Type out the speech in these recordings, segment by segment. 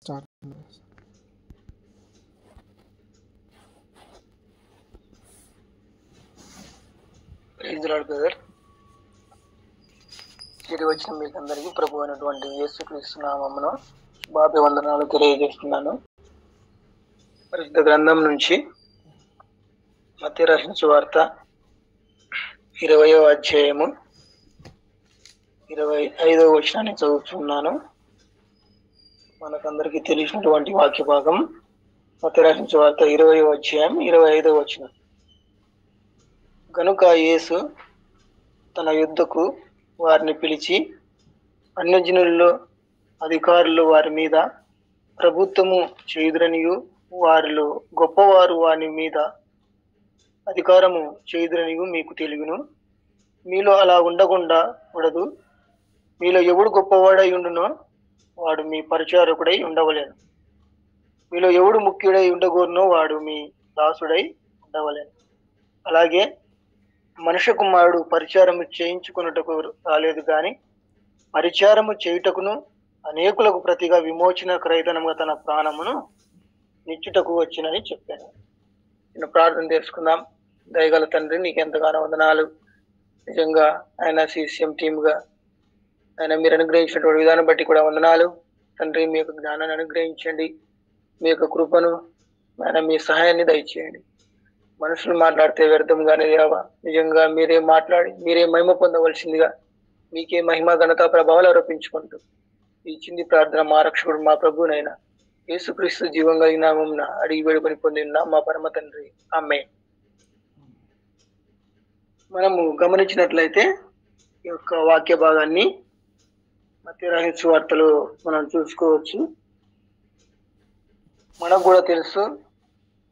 Start. Brother, తిరిగి వచ్చిన మీకు అందరికీ ప్రభు అయినటువంటి యేసుక్రీస్తు నామమున శుభాభివందనాలు తెలియజేస్తున్నాను. పరిశుద్ధ గ్రంథం నుంచి మత్తయి రాసిన సువార్త 20వ అధ్యాయము 25వ వచనాన్ని చదువుతున్నాను. మనకందరికీ తెలిసినటువంటి వాక్య భాగం మత్తయి రాసిన సువార్త 20వ అధ్యాయం 25వ వచనం. గనుక యేసు తన యుద్ధకు వారిని పిలిచి, అన్యజనుల్లో అధికారులు వారి మీద ప్రభుత్వము చేయుదురనియు, వారిలో గొప్పవారు వారి మీద అధికారము చేయుదురనియు మీకు తెలియను. మీలో అలా ఉండకుండా కూడదు. మీలో ఎవడు గొప్పవాడై ఉండునో వాడు మీ పరిచారకుడై ఉండవలేను. మీలో ఎవడు ముఖ్యుడై ఉండగోరునో వాడు మీ దాసుడై ఉండవలేను. అలాగే మనుష్య కుమారుడు పరిచారము చేయించుకున్నటకు రాలేదు కానీ పరిచారము చేయుటకును అనేకులకు ప్రతిగా విమోచన క్రయధనముగా తన ప్రాణమును నిచ్చుటకు వచ్చినని చెప్పాను. నేను ప్రార్థన చేసుకుందాం. దయగల తండ్రి, నీకు ఎంతగానో వందనాలు. నిజంగా ఆయన సిసిఎం టీమ్గా ఆయన మీరు అనుగ్రహించినటువంటి విధానం బట్టి కూడా వందనాలు తండ్రి. మీ యొక్క జ్ఞానాన్ని అనుగ్రహించండి, మీ యొక్క కృపను ఆయన మీ సహాయాన్ని దయచేయండి. మనుషులు మాట్లాడితే వ్యర్థంగానే దేవా, నిజంగా మీరే మాట్లాడి మీరే మహిమ పొందవలసిందిగా మీకే మహిమ ఘనత ప్రభావాలు ఆరోపించుకుంటూ ఈ చిన్ని ప్రార్థన మా రక్షకుడు మా ప్రభునైనా యేసుక్రీస్తు జీవం కలిగిన నామమున అడిగి వేడుకొని పొంది ఉన్నాం మా పరమ తండ్రి, ఆమేన్. మనము గమనించినట్లయితే ఈ యొక్క వాక్య భాగాన్ని మత్తయి రాసిన సువార్తలో మనం చూసుకోవచ్చు. మనకు కూడా తెలుసు,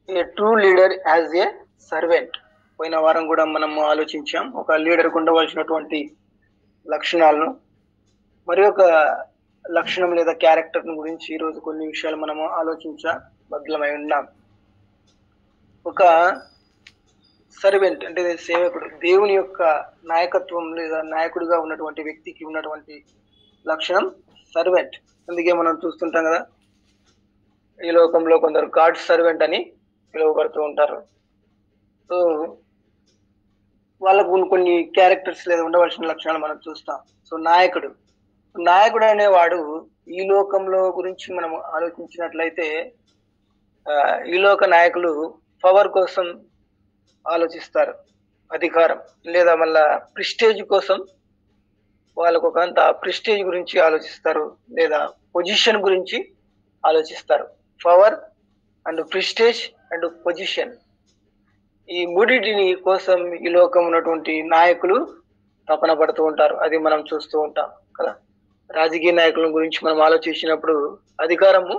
ఏ true leader as a servant. పోయిన వారం కూడా మనము ఆలోచించాం ఒక లీడర్కు ఉండవలసినటువంటి లక్షణాలను. మరి ఒక లక్షణం లేదా క్యారెక్టర్ను గురించి ఈరోజు కొన్ని విషయాలు మనము ఆలోచించబద్ధమై ఉన్నాం. ఒక సర్వెంట్ అంటే సేవకుడు, దేవుని యొక్క నాయకత్వం లేదా నాయకుడిగా ఉన్నటువంటి వ్యక్తికి ఉన్నటువంటి లక్షణం సర్వెంట్. అందుకే మనం చూస్తుంటాం కదా, ఈ లోకంలో కొందరు గాడ్ సర్వెంట్ అని పిలువబడుతూ ఉంటారు. సో వాళ్ళకు కొన్ని క్యారెక్టర్స్ లేదా ఉండవలసిన లక్షణాలు మనం చూస్తాం. సో నాయకుడు అనేవాడు ఈ లోకంలో గురించి మనం ఆలోచించినట్లయితే ఈ లోక నాయకులు పవర్ కోసం ఆలోచిస్తారు, అధికారం లేదా మళ్ళా ప్రిస్టేజ్ కోసం వాళ్ళకు ఒకంత ప్రిస్టేజ్ గురించి ఆలోచిస్తారు లేదా పొజిషన్ గురించి ఆలోచిస్తారు. Power and prestige and position, ఈ మూడింటిని కోసం ఈ లోకం ఉన్నటువంటి నాయకులు తపన పడుతూ ఉంటారు. అది మనం చూస్తూ ఉంటాం కదా. రాజకీయ నాయకుల గురించి మనం ఆలోచించినప్పుడు అధికారము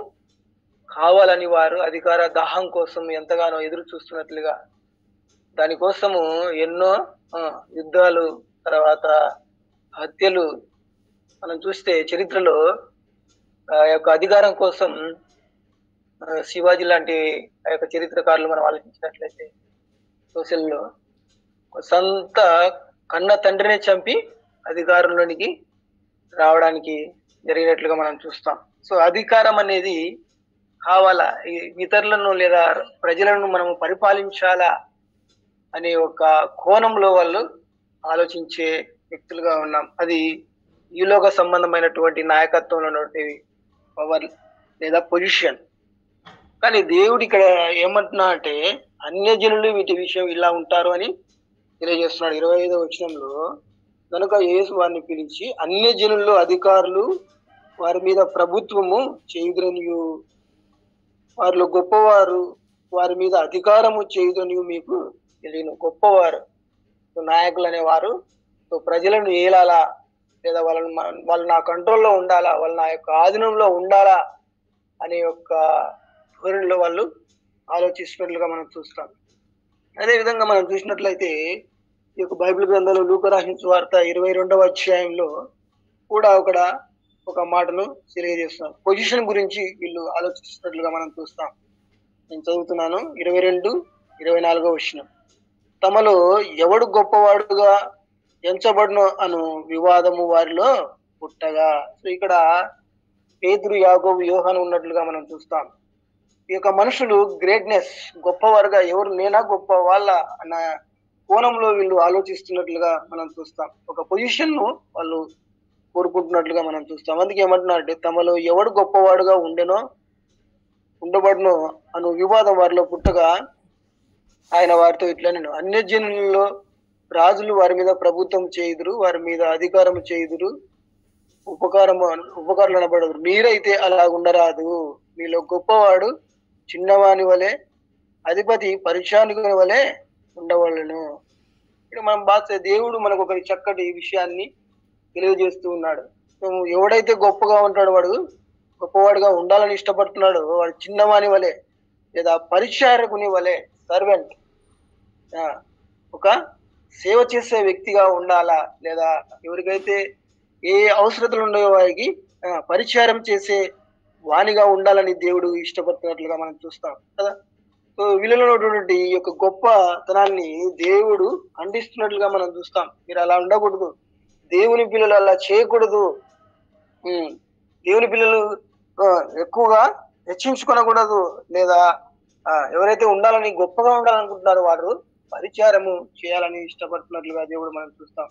కావాలని వారు అధికార దాహం కోసం ఎంతగానో ఎదురు చూస్తున్నట్లుగా, దానికోసము ఎన్నో యుద్ధాలు, తర్వాత హత్యలు మనం చూస్తే చరిత్రలో ఆ యొక్క అధికారం కోసం శివాజీ లాంటి ఆ యొక్క చరిత్రకారులు మనం ఆలోచించినట్లయితే సోషల్లో సొంత కన్న తండ్రినే చంపి అధికారంలోనికి రావడానికి జరిగినట్లుగా మనం చూస్తాం. సో అధికారం అనేది కావాలా, ఇతరులను లేదా ప్రజలను మనము పరిపాలించాలా అనే ఒక కోణంలో వాళ్ళు ఆలోచించే వ్యక్తులుగా ఉన్నాం. అది ఈలోక సంబంధమైనటువంటి నాయకత్వంలో ఉన్నటువంటి పవర్ లేదా పొజిషన్. కానీ దేవుడు ఇక్కడ ఏమంటున్నా అంటే అన్యజనులు వీటి విషయం ఇలా ఉంటారు అని తెలియజేస్తున్నాడు. 25వ వచనంలో, కనుక యేసు వారిని పిలిచి అన్యజనుల్లో అధికారులు వారి మీద ప్రభుత్వము చేయుదురనియు, వారిలో గొప్పవారు వారి మీద అధికారము చేయుదనియు మీకు తెలియను. గొప్పవారు నాయకులు అనేవారు ప్రజలను ఏలాలా లేదా వాళ్ళు నా కంట్రోల్లో ఉండాలా, వాళ్ళు నా యొక్క ఆధీనంలో ఉండాలా అనే యొక్క ధోరణిలో వాళ్ళు ఆలోచిస్తున్నట్లుగా మనం చూస్తాం. అదేవిధంగా మనం చూసినట్లయితే ఈ యొక్క బైబిల్ గ్రంథంలో లూకా రాసిన సువార్త 22వ అధ్యాయంలో కూడా ఒక మాటను తెలియజేస్తున్నాం. పొజిషన్ గురించి వీళ్ళు ఆలోచిస్తున్నట్లుగా మనం చూస్తాం. నేను చదువుతున్నాను 22-24వ వచనం. తమలో ఎవడు గొప్పవాడుగా ఎంచబడును అను వివాదము వారిలో పుట్టగా. సో ఇక్కడ పేతురు, యాకోబు, యోహాను ఉన్నట్లుగా మనం చూస్తాం. ఈ యొక్క మనుషులు గ్రేట్నెస్, గొప్పవారుగా, ఎవరు నేనా గొప్ప వాళ్ళ అన్న కోణంలో వీళ్ళు ఆలోచిస్తున్నట్లుగా మనం చూస్తాం. ఒక పొజిషన్ ను వాళ్ళు కోరుకుంటున్నట్లుగా మనం చూస్తాం. అందుకే ఏమంటున్నారంటే, తమలో ఎవడు గొప్పవాడుగా ఉండబడునో అను వివాదం వారిలో పుట్టగా ఆయన వారితో ఇట్లా, నేను అన్యజనులలో రాజులు వారి మీద ప్రభుత్వం చేయుదురు, వారి మీద అధికారం చేయుదురు, ఉపకారులు అనబడదురు. మీరైతే అలా ఉండరాదు. మీలో గొప్పవాడు చిన్నవాని వలె, అధిపతి పరిచారకుని వలె ఉండవలెను. ఇక్కడ మనం దేవుడు మనకు ఒక చక్కటి విషయాన్ని తెలియజేస్తూ ఉన్నాడు. ఎవడైతే గొప్పగా ఉంటాడో, వాడు గొప్పవాడుగా ఉండాలని ఇష్టపడుతున్నాడు, వాడు చిన్నవాని వలె లేదా పరిచారకుని వలె, సర్వెంట్, ఒక సేవ చేసే వ్యక్తిగా ఉండాలా, లేదా ఎవరికైతే ఏ అవసరతలు ఉన్నాయో వారికి పరిచారం చేసే వాణిగా ఉండాలని దేవుడు ఇష్టపడుతున్నట్లుగా మనం చూస్తాం కదా. సో వీళ్ళలో ఉన్నటువంటి ఈ యొక్క గొప్పతనాన్ని దేవుడు ఖండిస్తున్నట్లుగా మనం చూస్తాం. మీరు అలా ఉండకూడదు, దేవుని పిల్లలు అలా చేయకూడదు, దేవుని పిల్లలు ఎక్కువగా హెచ్చించుకొనకూడదు, లేదా ఎవరైతే ఉండాలని గొప్పగా ఉండాలనుకుంటున్నారో వారు పరిచారము చేయాలని ఇష్టపడుతున్నట్లుగా దేవుడు మనం చూస్తాం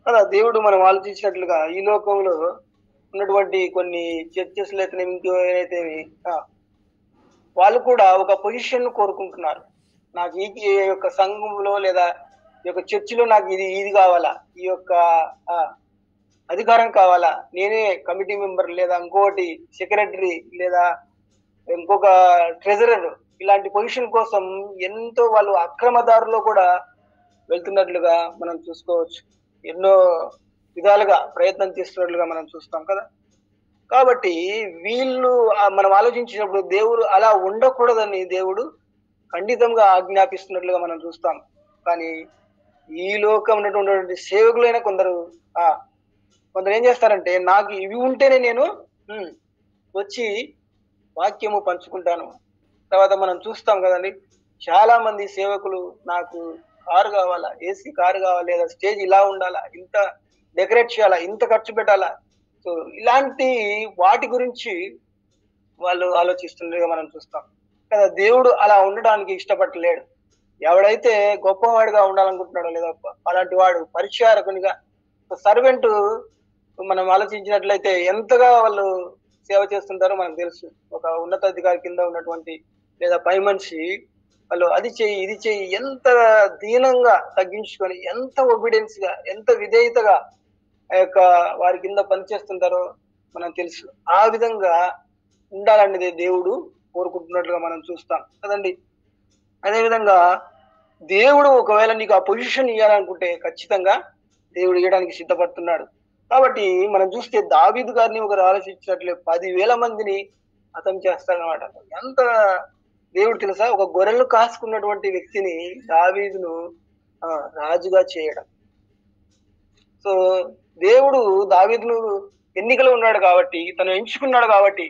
కదా. దేవుడు మనం ఆలోచించినట్లుగా ఈ లోకంలో ఉన్నటువంటి కొన్ని చర్చెస్ లేకపోతే ఇంకో ఏదైతే వాళ్ళు కూడా ఒక పొజిషన్ ను కోరుకుంటున్నారు. నాకు ఈ యొక్క సంఘంలో లేదా ఈ యొక్క చర్చిలో నాకు ఇది కావాలా, ఈ యొక్క అధికారం కావాలా, నేనే కమిటీ మెంబర్ లేదా ఇంకోటి సెక్రటరీ లేదా ఇంకొక ట్రెజరర్, ఇలాంటి పొజిషన్ కోసం ఎంతో వాళ్ళు అక్రమదారులో కూడా వెళ్తున్నట్లుగా మనం చూసుకోవచ్చు. ఎన్నో విధాలుగా ప్రయత్నం చేస్తున్నట్లుగా మనం చూస్తాం కదా. కాబట్టి వీళ్ళు మనం ఆలోచించినప్పుడు దేవుడు అలా ఉండకూడదని దేవుడు ఖండితంగా ఆజ్ఞాపిస్తున్నట్లుగా మనం చూస్తాం. కానీ ఈ లోకం ఉన్నటువంటి సేవకులైన కొందరు ఏం చేస్తారంటే, నాకు ఇవి ఉంటేనే నేను వచ్చి వాక్యము పంచుకుంటాను. తర్వాత మనం చూస్తాం కదండి, చాలా మంది సేవకులు నాకు కారు కావాలా, ఏసీ కారు కావాలా, లేదా స్టేజ్ ఇలా ఉండాలా, ఇంత డెకరేట్ చేయాలా, ఇంత ఖర్చు పెట్టాలా. సో ఇలాంటి వాటి గురించి వాళ్ళు ఆలోచిస్తుండగా మనం చూస్తాం కదా. దేవుడు అలా ఉండడానికి ఇష్టపడలేడు. ఎవడైతే గొప్పవాడిగా ఉండాలనుకుంటున్నాడో, లేదా అలాంటి వాడు పరిచారకునిగా, సర్వెంట్ మనం ఆలోచించినట్లయితే ఎంతగా వాళ్ళు సేవ చేస్తుంటారో మనకు తెలుసు. ఒక ఉన్నతాధికారి కింద ఉన్నటువంటి లేదా పై మనిషి వాళ్ళు అది చెయ్యి ఇది చెయ్యి ఎంత దీనంగా తగ్గించుకొని, ఎంత ఒబీడియన్స్ గా, ఎంత విధేయతగా ఆ యొక్క వారి కింద పనిచేస్తుంటారో మనకు తెలుసు. ఆ విధంగా ఉండాలనేది దేవుడు కోరుకుంటున్నట్లుగా మనం చూస్తాం కదండి. అదేవిధంగా దేవుడు ఒకవేళ నీకు ఆ పొజిషన్ ఇవ్వాలనుకుంటే ఖచ్చితంగా దేవుడు ఇవ్వడానికి సిద్ధపడుతున్నాడు. కాబట్టి మనం చూస్తే దావీదు గారిని ఒకరు ఆలోచించినట్లే 10,000 మందిని హతం చేస్తాడనమాట. ఎంత దేవుడు తెలుసా, ఒక గొర్రెలు కాసుకున్నటువంటి వ్యక్తిని, దావీదును రాజుగా చేయడం. సో దేవుడు దావీదును ఎన్నికలో ఉన్నాడు కాబట్టి, తను ఎంచుకున్నాడు కాబట్టి,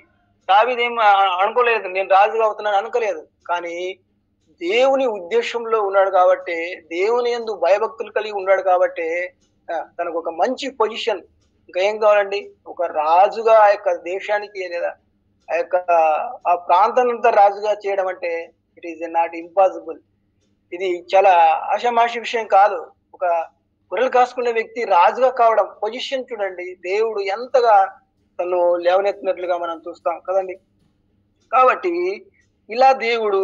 దావీదు ఏం అనుకోలేదు నేను రాజుగా అవుతున్నాను అనుకోలేదు. కానీ దేవుని ఉద్దేశంలో ఉన్నాడు కాబట్టి, దేవుని యందు భయభక్తులు కలిగి ఉన్నాడు కాబట్టి తనకు ఒక మంచి పొజిషన్, ఇంకా ఏం కావాలండి, ఒక రాజుగా ఆ యొక్క దేశానికి లేదా ఆ యొక్క ఆ ప్రాంతాన్నంతా రాజుగా చేయడం అంటే ఇట్ ఈస్ నాట్ ఇంపాసిబుల్. ఇది చాలా ఆషామాషి విషయం కాదు. ఒక గొర్రెలు కాసుకునే వ్యక్తి రాజుగా కావడం, పొజిషన్ చూడండి, దేవుడు ఎంతగా తను లేవనెత్తినట్లుగా మనం చూస్తాం కదండి. కాబట్టి ఇలా దేవుడు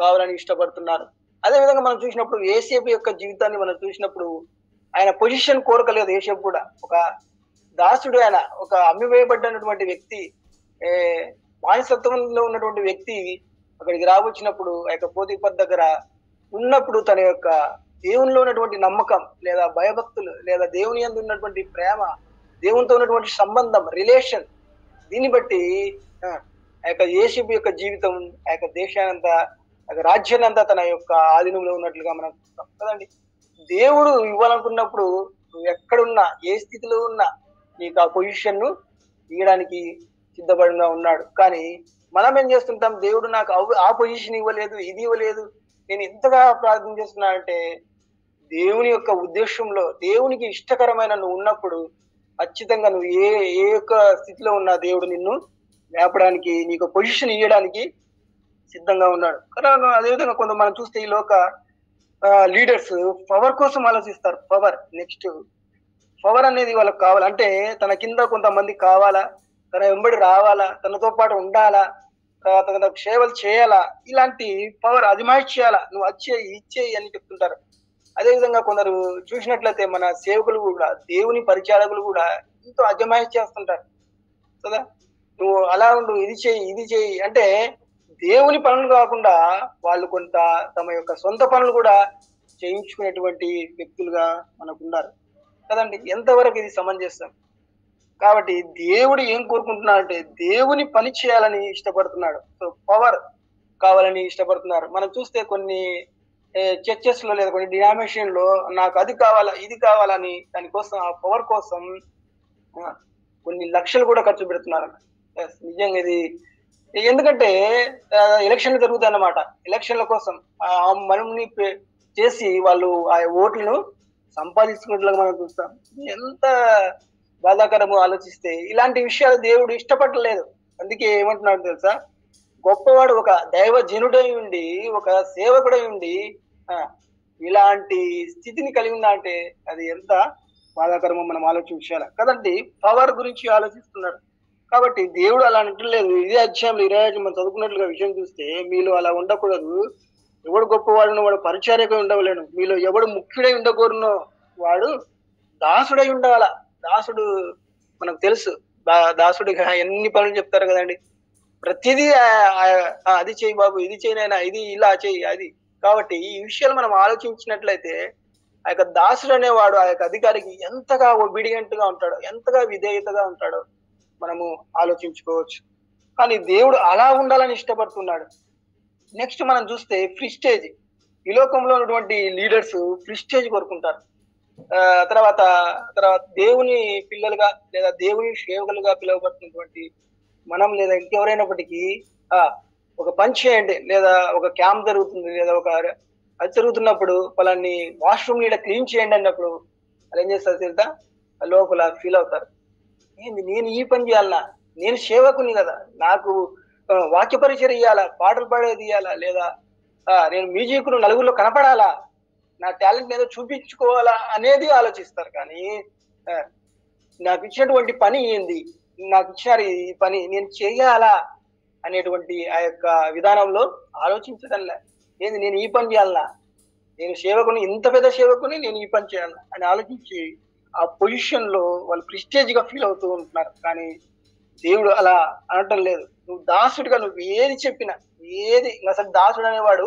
కావాలని ఇష్టపడుతున్నారు. అదేవిధంగా మనం చూసినప్పుడు యేసేపు యొక్క జీవితాన్ని మనం చూసినప్పుడు ఆయన పొజిషన్ కోరకలేదు. యేసేపు కూడా ఒక దాసుడు, ఆయన ఒక అమ్మివేయబడ్డటువంటి వ్యక్తి, బానిసత్వంలో ఉన్నటువంటి వ్యక్తి అక్కడికి రావచ్చినప్పుడు ఆ యొక్క పోతీఫర్ దగ్గర ఉన్నప్పుడు తన యొక్క దేవునిలో ఉన్నటువంటి నమ్మకం లేదా భయభక్తులు లేదా దేవుని యందు ఉన్నటువంటి ప్రేమ, దేవునితో ఉన్నటువంటి సంబంధం, రిలేషన్, దీన్ని బట్టి ఆ యొక్క యేసేపు యొక్క జీవితం ఆ యొక్క దేశానంతా, ఆ యొక్క రాజ్యాన్ని అంతా తన యొక్క ఆధీనంలో ఉన్నట్లుగా మనం చూస్తాం కదండి. దేవుడు ఇవ్వాలనుకున్నప్పుడు నువ్వు ఎక్కడున్నా, ఏ స్థితిలో ఉన్నా నీకు ఆ పొజిషన్ ను ఇవ్వడానికి సిద్ధపడిగా ఉన్నాడు. కానీ మనం ఏం చేస్తుంటాం, దేవుడు నాకు ఆ పొజిషన్ ఇవ్వలేదు, ఇది ఇవ్వలేదు, నేను ఎంతగా ప్రార్థన చేస్తున్నా అంటే, దేవుని యొక్క ఉద్దేశంలో దేవునికి ఇష్టకరమైన నువ్వు ఉన్నప్పుడు ఖచ్చితంగా నువ్వు ఏ ఏ యొక్క స్థితిలో ఉన్న దేవుడు నిన్ను లేపడానికి, నీకు పొజిషన్ ఇవ్వడానికి సిద్ధంగా ఉన్నాడు కదా. అదేవిధంగా కొంత మనం చూస్తే ఈ లోక లీడర్స్ పవర్ కోసం ఆలోచిస్తారు. నెక్స్ట్ పవర్ అనేది వాళ్ళకి కావాలి. అంటే తన కింద కొంతమంది కావాలా, తన వెంబడి రావాలా, తనతో పాటు ఉండాలా, తన సేవలు చేయాలా, ఇలాంటి పవర్ అజమాయిష్ చేయాలా, నువ్వు వచ్చేయి ఇచ్చేయి అని చెప్తుంటారు. అదేవిధంగా కొందరు చూసినట్లయితే మన సేవకులు కూడా, దేవుని పరిచారకులు కూడా ఎంతో అజమాయిష్ చేస్తుంటారు కదా. నువ్వు అలా ఉండు, ఇది చేయి అంటే దేవుని పనులు కాకుండా వాళ్ళు కొంత తమ యొక్క సొంత పనులు కూడా చేయించుకునేటువంటి వ్యక్తులుగా మనకున్నారు కదండి. ఎంతవరకు ఇది సమంజసం? కాబట్టి దేవుడు ఏం కోరుకుంటున్నాడంటే దేవుని పని చేయాలని ఇష్టపడుతున్నాడు. సో పవర్ కావాలని ఇష్టపడుతున్నారు. మనం చూస్తే కొన్ని చర్చెస్ లో లేదా కొన్ని డినామినేషన్ లో నాకు అది కావాలా ఇది కావాలని దానికోసం ఆ పవర్ కోసం కొన్ని లక్షలు కూడా ఖర్చు పెడుతున్నారు. నిజంగా ఇది ఎందుకంటే ఎలక్షన్లు జరుగుతాయి అన్నమాట. ఎలక్షన్ల కోసం మనల్ని చేసి వాళ్ళు ఆ ఓట్లను సంపాదించుకున్నట్లుగా మనం చూస్తాం. ఎంత బాధాకరము ఆలోచిస్తే. ఇలాంటి విషయాలు దేవుడు ఇష్టపడలేదు. అందుకే ఏమంటున్నాడు తెలుసా, గొప్పవాడు ఒక దైవ జనుడై ఉండి, ఒక సేవకుడై ఉండి ఇలాంటి స్థితిని కలిగి ఉన్నా అంటే అది ఎంత బాధాకరమో మనం ఆలోచించాలి కదండి. పవర్ గురించి ఆలోచిస్తున్నాడు. కాబట్టి దేవుడు అలా అంటలేదు. ఇదే అధ్యాయంలో 25 మనం చదువుకున్నట్లుగా విషయం చూస్తే, మీలో అలా ఉండకూడదు, ఎవడు గొప్పవాడునో వాడు పరిచారకుడై ఉండవలేను, మీలో ఎవడు ముఖ్యుడై ఉండకూడనో వాడు దాసుడై ఉండాల. దాసుడు మనకు తెలుసు, దాసుడిగా ఎన్ని పనులు చెప్తారు కదండి. ప్రతిదీ అది చేయి బాబు, ఇది చేయనైనా, ఇది ఇలా చేయి, అది. కాబట్టి ఈ విషయాలు మనం ఆలోచించినట్లయితే ఆ యొక్క దాసుడు అనేవాడు ఆ యొక్క అధికారికి ఎంతగా ఒబీడియంట్ గా ఉంటాడో, ఎంతగా విధేయతగా ఉంటాడో మనము ఆలోచించుకోవచ్చు. కానీ దేవుడు అలా ఉండాలని ఇష్టపడుతున్నాడు. నెక్స్ట్ మనం చూస్తే ప్రిస్టేజ్. ఈ లోకంలో ఉన్నటువంటి లీడర్స్ ప్రిస్టేజ్ కోరుకుంటారు. తర్వాత దేవుని పిల్లలుగా లేదా దేవుని సేవకులుగా పిలువబడుతున్నటువంటి మనం లేదా ఇంకెవరైనప్పటికీ ఒక పని చేయండి, లేదా ఒక క్యాంప్ జరుగుతుంది, లేదా ఒక అది జరుగుతున్నప్పుడు వాళ్ళని వాష్రూమ్ ఇలా క్లీన్ చేయండి అన్నప్పుడు వాళ్ళు ఏం చేస్తారు తెలుసా, లోపల ఫీల్ అవుతారు, ఏంది నేను ఈ పని చేయాలనా, నేను సేవకుని కదా, నాకు వాక్య పరిచయం ఇవ్వాలా, పాటలు పాడేది ఇవ్వాలా, లేదా నేను మ్యూజిక్ నలుగురిలో కనపడాలా, నా టాలెంట్ ఏదో చూపించుకోవాలా అనేది ఆలోచిస్తారు. కానీ నాకు ఇచ్చినటువంటి పని ఏంది, నాకు ఇచ్చారు ఈ పని నేను చేయాలా అనేటువంటి ఆ యొక్క విధానంలో ఆలోచించడంలే. ఏంది నేను ఈ పని చేయాలనా, నేను సేవకుని, ఇంత పెద్ద సేవకుని నేను ఈ పని చేయాలా అని ఆలోచించి ఆ పొజిషన్ లో వాళ్ళు ప్రిస్టేజ్ గా ఫీల్ అవుతూ ఉంటున్నారు. కానీ దేవుడు అలా అనటం లేదు. నువ్వు దాసుడిగా నువ్వు ఏది చెప్పినా, ఏది అసలు దాసుడు అనేవాడు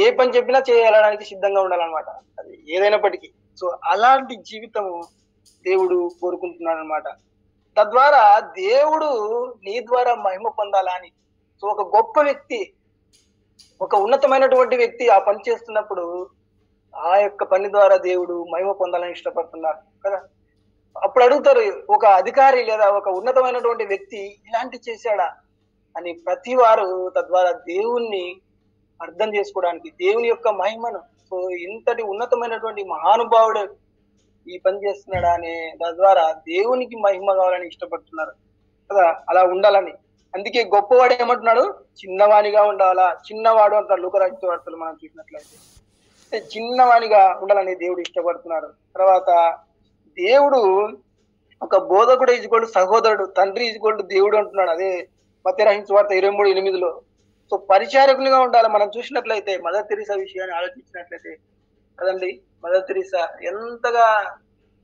ఏ పని చెప్పినా చేయాలడానికి సిద్ధంగా ఉండాలన్నమాట, అది ఏదైనప్పటికీ. సో అలాంటి జీవితము దేవుడు కోరుకుంటున్నాడు అనమాట. తద్వారా దేవుడు నీ ద్వారా మహిమ పొందాలా అని. సో ఒక గొప్ప వ్యక్తి, ఒక ఉన్నతమైనటువంటి వ్యక్తి ఆ పని చేస్తున్నప్పుడు ఆ యొక్క పని ద్వారా దేవుడు మహిమ పొందాలని ఇష్టపడుతున్నారు కదా. అప్పుడు అడుగుతారు, ఒక అధికారి లేదా ఒక ఉన్నతమైనటువంటి వ్యక్తి ఇలాంటి చేశాడా అని ప్రతి వారు తద్వారా దేవుణ్ణి అర్థం చేసుకోవడానికి, దేవుని యొక్క మహిమను, సో ఇంతటి ఉన్నతమైనటువంటి మహానుభావుడు ఈ పని చేస్తున్నాడా అనే దాని ద్వారా దేవునికి మహిమ కావాలని ఇష్టపడుతున్నారు కదా, అలా ఉండాలని. అందుకే గొప్పవాడు ఏమంటున్నాడు, చిన్నవానిగా ఉండాలా. చిన్నవాడు అంటారు లోకరాజ్య వార్తలు మనం చూసినట్లయితే, చిన్నవానిగా ఉండాలని దేవుడు ఇష్టపడుతున్నాడు. తర్వాత దేవుడు ఒక బోధకుడు ఈజ్గోల్డ్ సహోదరుడు, తండ్రి ఈజ్గోల్డ్ దేవుడు అంటున్నాడు. అదే మత్తయి రాసిన సువార్త 23:8. సో పరిచారకునిగా ఉండాలి. మనం చూసినట్లయితే మదర్ తెరీసా విషయాన్ని ఆలోచించినట్లయితే కదండి, మదర్ తెరీసా ఎంతగా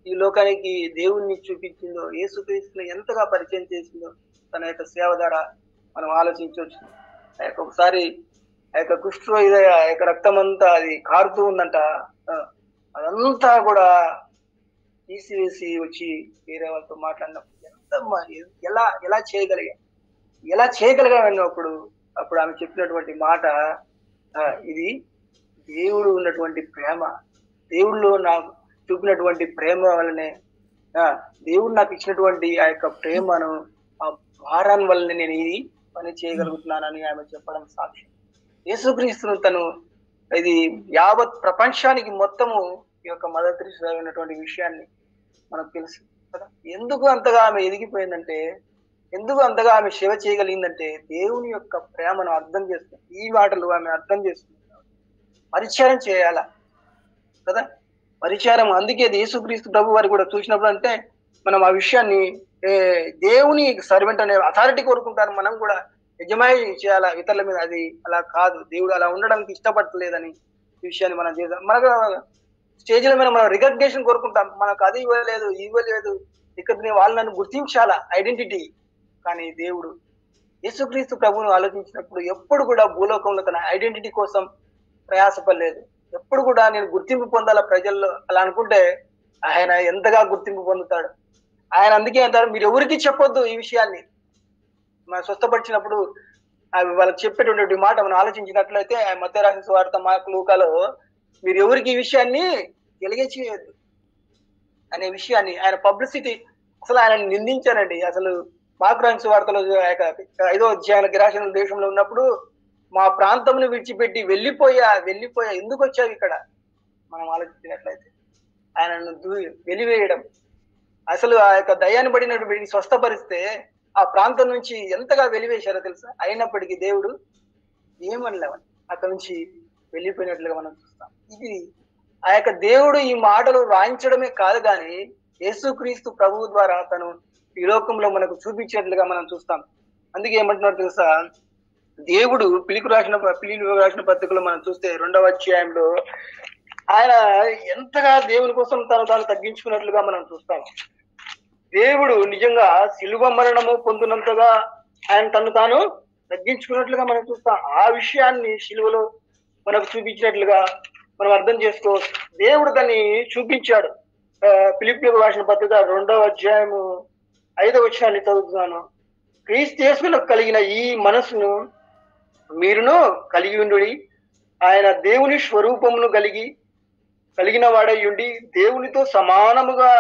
ఈ లోకానికి దేవుణ్ణి చూపించిందో, యేసుక్రీస్తుని ఎంతగా పరిచయం చేసిందో తన యొక్క సేవ ద్వారా మనం ఆలోచించవచ్చు. ఆ యొక్క ఒకసారి ఆ యొక్క కుష్ఠరోగి ఆ యొక్క రక్తం అంతా అది కారుతూ ఉందంట, అదంతా కూడా తీసివేసి వచ్చి వేరే వాళ్ళతో మాట్లాడినప్పుడు ఎలా చేయగలిగామన్నప్పుడు అప్పుడు ఆమె చెప్పినటువంటి మాట, ఇది దేవుడు ఉన్నటువంటి ప్రేమ, దేవుళ్ళు నాకు చూపినటువంటి ప్రేమ వల్లనే, దేవుడు నాకు ఇచ్చినటువంటి ఆ యొక్క ప్రేమను, ఆ భారాన్ని వల్లనే నేను ఇది పని చేయగలుగుతున్నానని ఆమె చెప్పడం సాక్ష్యం. యేసుక్రీస్తును తను ఇది యావత్ ప్రపంచానికి మొత్తము ఈ యొక్క మదర్ తెరీసా ఉన్నటువంటి విషయాన్ని మనకు తెలుసు. కదా. ఎందుకు అంతగా ఆమె ఎదిగిపోయిందంటే, ఎందుకు అంతగా ఆమె సేవ చేయగలిగిందంటే, దేవుని యొక్క ప్రేమను అర్థం చేసుకుంది. ఈ మాటలు ఆమె అర్థం చేసుకుంది. పరిచారం చేయాల కదా. పరిచారం అందుకే అది యేసుక్రీస్తు ప్రభు వారు కూడా చూసినప్పుడు అంటే మనం ఆ విషయాన్ని దేవుని సర్వెంట్ అనే అథారిటీ కోరుకుంటారు. మనం కూడా యజమాయి చేయాలా ఇతరుల మీద. అది అలా కాదు. దేవుడు అలా ఉండడానికి ఇష్టపడలేదని ఈ విషయాన్ని మనం చేద్దాం. మనకు స్టేజ్ల మీద మనం రికగ్నేషన్ కోరుకుంటాం. మనకు అది ఇవ్వలేదు, ఇవ్వలేదు, ఇక్కడ వాళ్ళు నన్ను గుర్తించాలా ఐడెంటిటీ. కానీ దేవుడు యేసుక్రీస్తు ప్రభువును ఆలోచించినప్పుడు ఎప్పుడు కూడా భూలోకంలో తన ఐడెంటిటీ కోసం ప్రయాసపడలేదు. ఎప్పుడు కూడా నేను గుర్తింపు పొందాలా ప్రజల్లో అలా అనుకుంటే ఆయన ఎంతగా గుర్తింపు పొందుతాడు. ఆయన అందుకే అంటారు, మీరు ఎవరికి చెప్పొద్దు ఈ విషయాన్ని. మనం స్వస్థపరిచినప్పుడు వాళ్ళకి చెప్పేటటువంటి మాట మనం ఆలోచించినట్లయితే మత్తయి రాసిన సువార్త, మార్కు, లూకాలో మీరు ఎవరికి ఈ విషయాన్ని తెలియచేయద్దు అనే విషయాన్ని ఆయన పబ్లిసిటీ. అసలు ఆయన నిందించారండి. అసలు మార్కు రాసిన సువార్తలో 5వ అధ్యాయంలో గిరాసిన దేశంలో ఉన్నప్పుడు మా ప్రాంతంను విడిచిపెట్టి వెళ్ళిపోయా ఎందుకు వచ్చావు ఇక్కడ మనం ఆలోచించినట్లయితే ఆయనను వెలివేయడం. అసలు ఆ యొక్క దయ్యాన్ని పడినటువంటి స్వస్థపరిస్తే ఆ ప్రాంతం నుంచి ఎంతగా వెలివేశారో తెలుసా. అయినప్పటికీ దేవుడు ఏమనలేవని అక్కడ నుంచి వెళ్ళిపోయినట్లుగా మనం చూస్తాం. ఇది ఆ యొక్క దేవుడు ఈ మాటలు రాయించడమే కాదు కానీ యేసుక్రీస్తు ప్రభువు ద్వారా తను ఈ లోకంలో మనకు చూపించినట్లుగా మనం చూస్తాం. అందుకే ఏమంటున్నాడు తెలుసా, దేవుడు పిలుపు రాసిన పత్రికలో మనం చూస్తే 2వ అధ్యాయంలో ఆయన ఎంతగా దేవుని కోసం తాను తగ్గించుకున్నట్లుగా మనం చూస్తాం. దేవుడు నిజంగా శిలువ మరణము పొందినంతగా ఆయన తాను తగ్గించుకున్నట్లుగా మనం చూస్తాం. ఆ విషయాన్ని శిలువలో మనకు చూపించినట్లుగా మనం అర్థం చేసుకోవచ్చు. దేవుడు దాన్ని చూపించాడు. ఫిలిప్పీయులకు రాసిన పత్రిక 2వ అధ్యాయము 5వ వచనాన్ని చదువుతున్నాను. క్రీస్తు యేసుకు కలిగిన ఈ మనసును మీరును కలిగి ఉండుడి. ఆయన దేవుని స్వరూపమును కలిగిన వాడై ఉండి దేవునితో సమానముగా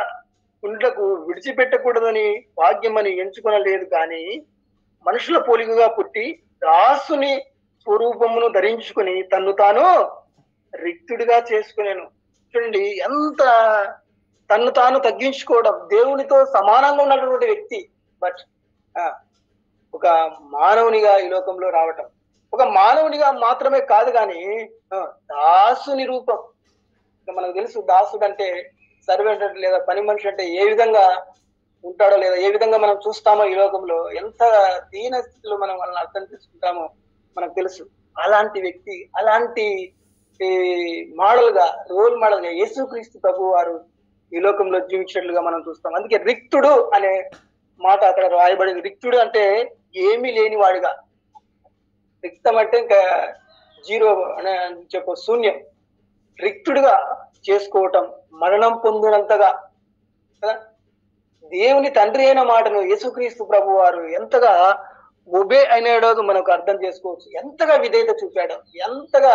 ఉండుటకు విడిచిపెట్టకూడదని భాగ్యమని ఎంచుకొనలేదు, కానీ మనుషుల పోలికగా పుట్టి దాసుని స్వరూపమును ధరించుకుని తన్ను తాను రిక్తుడిగా చేసుకునేను. చూడండి ఎంత తన్ను తాను తగ్గించుకోవడం. దేవునితో సమానంగా ఉన్నటువంటి వ్యక్తి బట్ ఒక మానవునిగా ఈ లోకంలో రావటం. ఒక మానవునిగా మాత్రమే కాదు కానీ దాసుని రూపం. మనకు తెలుసు దాసుడు అంటే సర్వెంట్ అంటే లేదా పని మనిషి అంటే ఏ విధంగా ఉంటాడో లేదా ఏ విధంగా మనం చూస్తామో ఈ లోకంలో ఎంత దీన స్థితిలో మనం వాళ్ళని అర్థం చేసుకుంటామో మనకు తెలుసు. అలాంటి వ్యక్తి, అలాంటి రోల్ మోడల్ గా యేసుక్రీస్తు ప్రభు వారు ఈ లోకంలో జీవించినట్లుగా మనం చూస్తాం. అందుకే రిక్తుడు అనే మాట అక్కడ రాయబడింది. రిక్తుడు అంటే ఏమీ లేని వాడిగా. రిక్తం అంటే ఇంకా జీరో అనే చెప్పు, శూన్యం. రిక్తుడిగా చేసుకోవటం, మరణం పొందినంతగా కదా. దేవుని తండ్రి అయిన మాటను యేసుక్రీస్తు ప్రభు వారు ఎంతగా ఒబే అయినాడో మనకు అర్థం చేసుకోవచ్చు. ఎంతగా విధేయత చూపాడో, ఎంతగా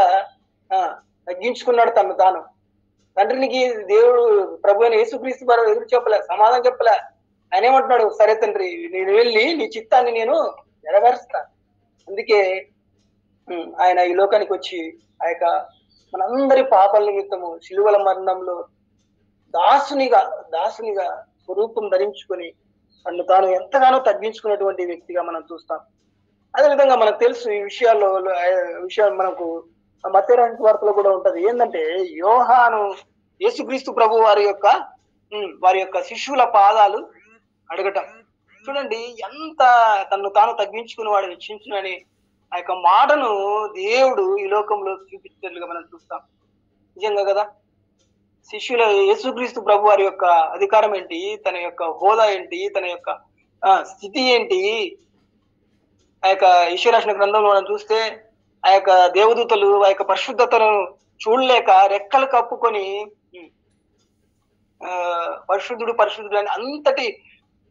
తగ్గించుకున్నాడు తను తాను. తండ్రికి దేవుడు ప్రభు అయిన యేసుక్రీస్తు వారు ఎదురు చెప్పలే, సమాధానం చెప్పలే. ఆయన ఏమంటున్నాడు, సరే తండ్రి నేను వెళ్ళి నీ చిత్తాన్ని నేను నెరవేరుస్తా. అందుకే ఆయన ఈ లోకానికి వచ్చి ఆ యొక్క మనందరి పాపాల నిమిత్తము శిలువల మరణంలో దాసునిగా స్వరూపం ధరించుకొని తను తాను ఎంతగానో తగ్గించుకున్నటువంటి వ్యక్తిగా మనం చూస్తాం. అదేవిధంగా మనకు తెలుసు ఈ విషయాలు మనకు మత్తయి రాసిన వార్తలో కూడా ఉంటది. ఏంటంటే యోహాను యేసుక్రీస్తు ప్రభు వారి యొక్క శిష్యుల పాదాలు అడగటం. చూడండి ఎంత తను తాను తగ్గించుకుని వాడు రక్షించునని ఆ యొక్క మాటను దేవుడు ఈ లోకంలో చూపించినట్లుగా మనం చూస్తాం. నిజంగా కదా. శిష్యుల యేసుక్రీస్తు ప్రభు వారి యొక్క అధికారం ఏంటి, తన యొక్క హోదా ఏంటి, తన యొక్క స్థితి ఏంటి. ఆ యొక్క ఈశ్వరాసిన గ్రంథంలో మనం చూస్తే ఆ యొక్క దేవదూతలు ఆ యొక్క పరిశుద్ధతను చూడలేక రెక్కలు కప్పుకొని పరిశుద్ధుడు అని అంతటి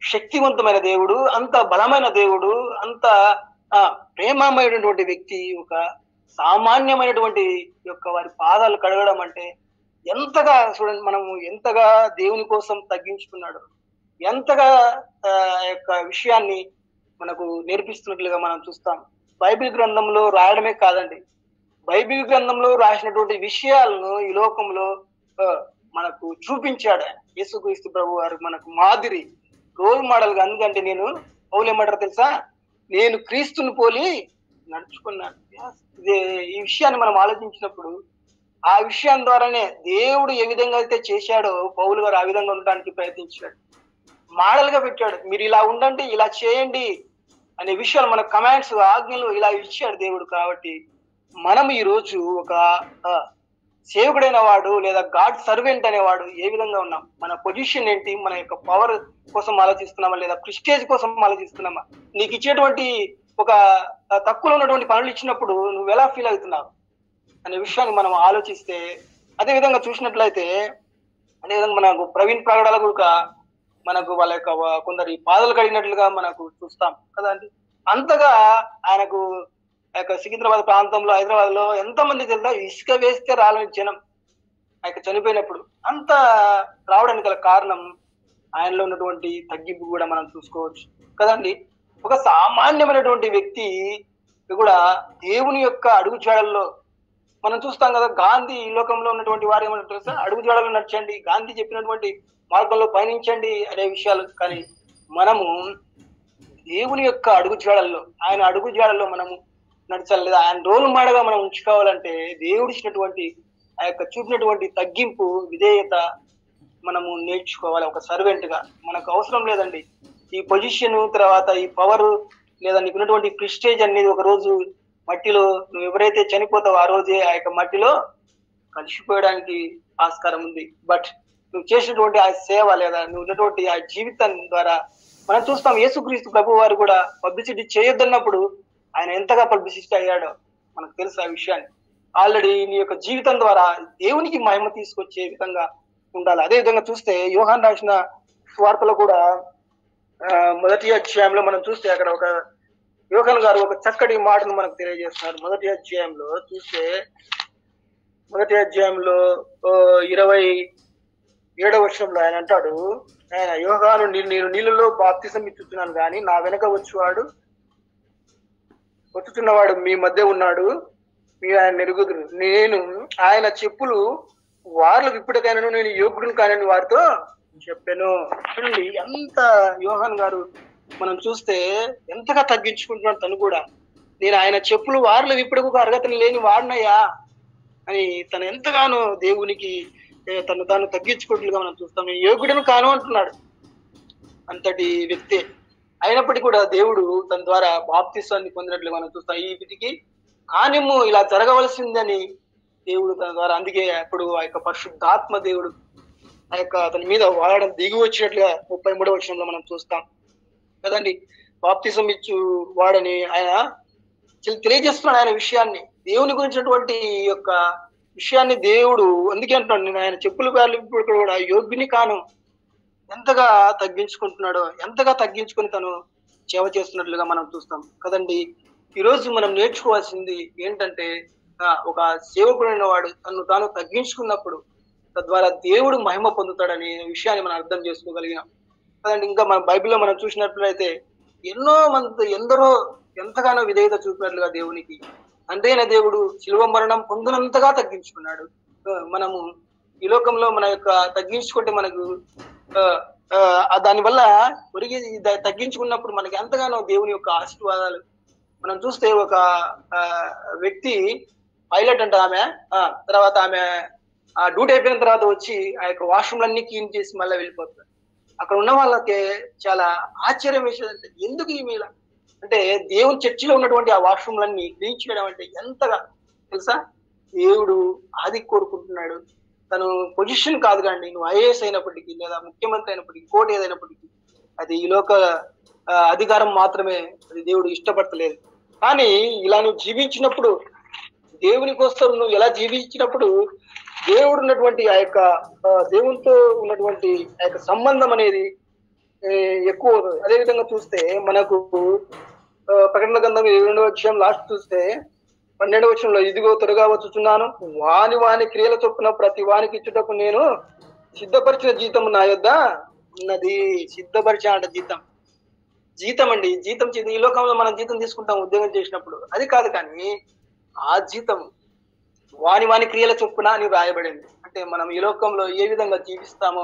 శక్తివంతమైన దేవుడు, అంత బలమైన దేవుడు, అంత ప్రేమమైనటువంటి వ్యక్తి ఒక సామాన్యమైనటువంటి యొక్క వారి పాదాలు కడగడం అంటే ఎంతగా చూడండి. మనము ఎంతగా దేవుని కోసం తగ్గించుకున్నాడు, ఎంతగా యొక్క విషయాన్ని మనకు నేర్పిస్తున్నట్లుగా మనం చూస్తాం. బైబిల్ గ్రంథంలో రాయడమే కాదండి, బైబిల్ గ్రంథంలో రాసినటువంటి విషయాలను ఈ లోకంలో మనకు చూపించాడు. యేసుక్రీస్తు ప్రభు వారు మనకు మాదిరి, రోల్ మోడల్ గా. ఎందుకంటే నేను పౌలు ఏమంటారు తెలుసా, నేను క్రీస్తుని పోలి నడుచుకున్నాను. ఈ విషయాన్ని మనం ఆలోచించినప్పుడు ఆ విషయం ద్వారానే దేవుడు ఏ విధంగా అయితే చేశాడో పౌలు గారు ఆ విధంగా ఉండడానికి ప్రయత్నించాడు. మోడల్ గా పెట్టాడు, మీరు ఇలా ఉండండి, ఇలా చేయండి అనే విషయాలు మన కమాండ్స్, ఆజ్ఞలు ఇలా ఇచ్చాడు దేవుడు. కాబట్టి మనం ఈ రోజు ఒక సేవకుడైన వాడు లేదా గాడ్ సర్వెంట్ అనేవాడు ఏ విధంగా ఉన్నాం, మన పొజిషన్ ఏంటి, మన యొక్క పవర్ కోసం ఆలోచిస్తున్నామా లేదా ప్రిస్టేజ్ కోసం ఆలోచిస్తున్నామా? నీకు ఇచ్చేటువంటి ఒక తక్కువలో ఉన్నటువంటి పనులు ఇచ్చినప్పుడు నువ్వు ఎలా ఫీల్ అవుతున్నావు అనే విషయాన్ని మనం ఆలోచిస్తే, అదే విధంగా చూసినట్లయితే అదేవిధంగా మనకు ప్రవీణ్ ప్రగడాల కూడా మనకు వాళ్ళ యొక్క కొందరి పాదలు కడిగినట్లుగా మనకు చూస్తాం కదా అండి. అంతగా ఆయనకు ఆ యొక్క సికింద్రాబాద్ ప్రాంతంలో, హైదరాబాద్ లో ఎంతమంది తెలుసా, ఇసుక వేస్తే రాలని జనం ఆయన చనిపోయినప్పుడు అంత రావడానికి గల కారణం ఆయనలో ఉన్నటువంటి తగ్గింపు కూడా మనం చూసుకోవచ్చు కదండి. ఒక సామాన్యమైనటువంటి వ్యక్తి కూడా దేవుని యొక్క అడుగుజాడల్లో మనం చూస్తాం కదా. గాంధీ ఈ లోకంలో ఉన్నటువంటి వారు ఏమంటారు తెలుసా, అడుగుజాడల్లో నడచండి, గాంధీ చెప్పినటువంటి మార్గంలో పయనించండి అనే విషయాలు. కానీ మనము దేవుని యొక్క అడుగుజాడల్లో, ఆయన అడుగుజాడల్లో మనము నడచాలి, లేదా ఆయన రోల్ మోడల్గా మనం ఉంచుకోవాలంటే దేవుడు ఇచ్చినటువంటి ఆ యొక్క చూపినటువంటి తగ్గింపు, విధేయత మనము నేర్చుకోవాలి. ఒక సర్వెంట్ గా మనకు అవసరం లేదండి ఈ పొజిషన్, తర్వాత ఈ పవర్, లేదా నీకు ఉన్నటువంటి ప్రిస్టేజ్ అనేది ఒక రోజు మట్టిలో నువ్వు ఎవరైతే చనిపోతావో ఆ రోజే ఆ యొక్క మట్టిలో కలిసిపోయడానికి ఆస్కారం ఉంది. బట్ నువ్వు చేసినటువంటి ఆ సేవ లేదా నువ్వు ఉన్నటువంటి ఆ జీవితం ద్వారా మనం చూస్తాం. యేసుక్రీస్తు ప్రభు వారు కూడా పబ్లిసిటీ చేయొద్దన్నప్పుడు ఆయన ఎంతగా పబ్లిసిటీ అయ్యాడో మనకు తెలుసు ఆ విషయాన్ని. ఆల్రెడీ నీ యొక్క జీవితం ద్వారా దేవునికి మహిమ తీసుకొచ్చే విధంగా ఉండాలి. అదే విధంగా చూస్తే యోహాన్ రాసిన వార్తలో కూడా మొదటి అధ్యాయంలో మనం చూస్తే అక్కడ ఒక యోహాన్ గారు ఒక చక్కటి మాటను మనకు తెలియజేస్తున్నారు. మొదటి అధ్యాయంలో చూస్తే, మొదటి అధ్యాయంలో 27వ వచనంలో ఆయన అంటాడు, ఆయన యోహాను నేను నీళ్ళలో బాప్తిసం ఇచ్చుతున్నాను కానీ నా వెనక వచ్చుచున్నవాడు మీ మధ్య ఉన్నాడు, మీరు ఆయన ఎరుగుదురు, నేను ఆయన చెప్పులు వార్లు విప్పుటకైనను నేను యోగ్యుడిని కానని వారితో చెప్పాను. చూడండి ఎంత యోహాన్ గారు మనం చూస్తే ఎంతగా తగ్గించుకుంటున్నాడు. తను కూడా నేను ఆయన చెప్పులు వార్లు విప్పుటకు అర్హతను లేని వాడినయ్యా అని తను ఎంతగానో దేవునికి తాను తగ్గించుకుంటుగా మనం చూస్తాం. నేను యోగ్యుడిని కాను అంటున్నాడు అంతటి వ్యక్తి. అయినప్పటికీ కూడా దేవుడు తన ద్వారా బాప్తిస్వాన్ని పొందినట్లు మనం చూస్తాం. ఈ వీటికి కానిమ్ము ఇలా జరగవలసిందని దేవుడు తన ద్వారా, అందుకే అప్పుడు ఆ యొక్క పరిశుద్ధాత్మ దేవుడు ఆ యొక్క అతని మీద వాడడం దిగి వచ్చినట్లుగా 33వ వచనంలో మనం చూస్తాం కదండి. బాప్తిసం ఇచ్చు వాడని ఆయన తెలియజేస్తున్నాడు ఆయన విషయాన్ని, దేవుని గురించినటువంటి యొక్క విషయాన్ని దేవుడు అందుకే అంటున్నాడు, నేను ఆయన చెప్పులు ఇప్పుడు కూడా యోగ్యుని కాను. ఎంతగా తగ్గించుకుంటున్నాడో, ఎంతగా తగ్గించుకొని తను సేవ చేస్తున్నట్లుగా మనం చూస్తాం కదండి. ఈరోజు మనం నేర్చుకోవాల్సింది ఏంటంటే, ఒక సేవకుడైన వాడు తను తాను తగ్గించుకున్నప్పుడు తద్వారా దేవుడు మహిమ పొందుతాడనే విషయాన్ని మనం అర్థం చేసుకోగలిగినాం కదండి. ఇంకా మన బైబిల్లో మనం చూసినట్లయితే ఎందరో ఎంతగానో విధేయత చూపినట్లుగా దేవునికి, అంతేనా దేవుడు శిలువ మరణం పొందినంతగా తగ్గించుకున్నాడు. మనము ఈ లోకంలో మన యొక్క తగ్గించుకుంటే మనకు దానివల్ల ఒరిగి తగ్గించుకున్నప్పుడు మనకి ఎంతగానో దేవుని యొక్క ఆశీర్వాదాలు మనం చూస్తే, ఒక వ్యక్తి పైలట్ అంట ఆమె, తర్వాత ఆమె ఆ డ్యూటీ అయిపోయిన తర్వాత వచ్చి ఆ యొక్క వాష్రూమ్లన్నీ క్లీన్ చేసి మళ్ళీ వెళ్ళిపోతారు. అక్కడ ఉన్న వాళ్ళకి చాలా ఆశ్చర్యం వేసేది, ఎందుకు ఈమె ఇలా అంటే దేవుని చర్చిలో ఉన్నటువంటి ఆ వాష్రూమ్లన్నీ క్లీన్ చేయడం అంటే ఎంతగా తెలుసా, దేవుడు అది కోరుకుంటున్నాడు. తను పొజిషన్ కాదు కానీ నువ్వు ఐఏఎస్ అయినప్పటికీ లేదా ముఖ్యమంత్రి అయినప్పటికీ కోర్టు ఏదైనప్పటికీ అది ఈ లోక అధికారం మాత్రమే, అది దేవుడు ఇష్టపడతలేదు. కానీ ఇలా నువ్వు జీవించినప్పుడు, దేవుని కోసం నువ్వు ఎలా జీవించినప్పుడు దేవుడు ఉన్నటువంటి ఆ యొక్క దేవునితో ఉన్నటువంటి ఆ యొక్క సంబంధం అనేది ఎక్కువ. అదేవిధంగా చూస్తే మనకు ప్రకటన గ్రంథం 2వ అధ్యాయం లాస్ట్ చూస్తే 12వ వచనంలో, ఇదిగో త్వరగా వచ్చుచున్నాను, వాని క్రియల చొప్పున ప్రతి వానికి ఇచ్చుటకు నేను సిద్ధపరిచిన జీతం నా యొద్ద ఉన్నది. సిద్ధపరిచిన జీతం అండి, జీతం ఈ లోకంలో మనం జీతం తీసుకుంటాం ఉద్యోగం చేసినప్పుడు, అది కాదు. కానీ ఆ జీతం వాని క్రియల చొప్పున అని వ్రాయబడింది. అంటే అంటే మనం ఈ లోకంలో ఏ విధంగా జీవిస్తామో,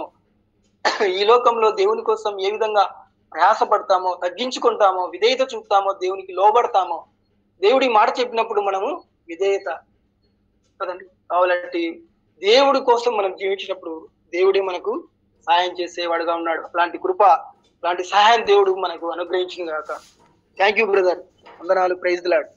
ఈ లోకంలో దేవుని కోసం ఏ విధంగా ప్రయాసపడతామో, తగ్గించుకుంటామో, విధేయత చూపుతామో, దేవునికి లోబడతామో, దేవుడి మాట చెప్పినప్పుడు మనము విధేయత కదండి కావాలంటే దేవుడి కోసం మనం జీవించినప్పుడు దేవుడే మనకు సహాయం చేసేవాడుగా ఉన్నాడు. అలాంటి కృప, అలాంటి సహాయం దేవుడు మనకు అనుగ్రహించిన గాక. Thank you brother. వందనాలు. Praise the lord.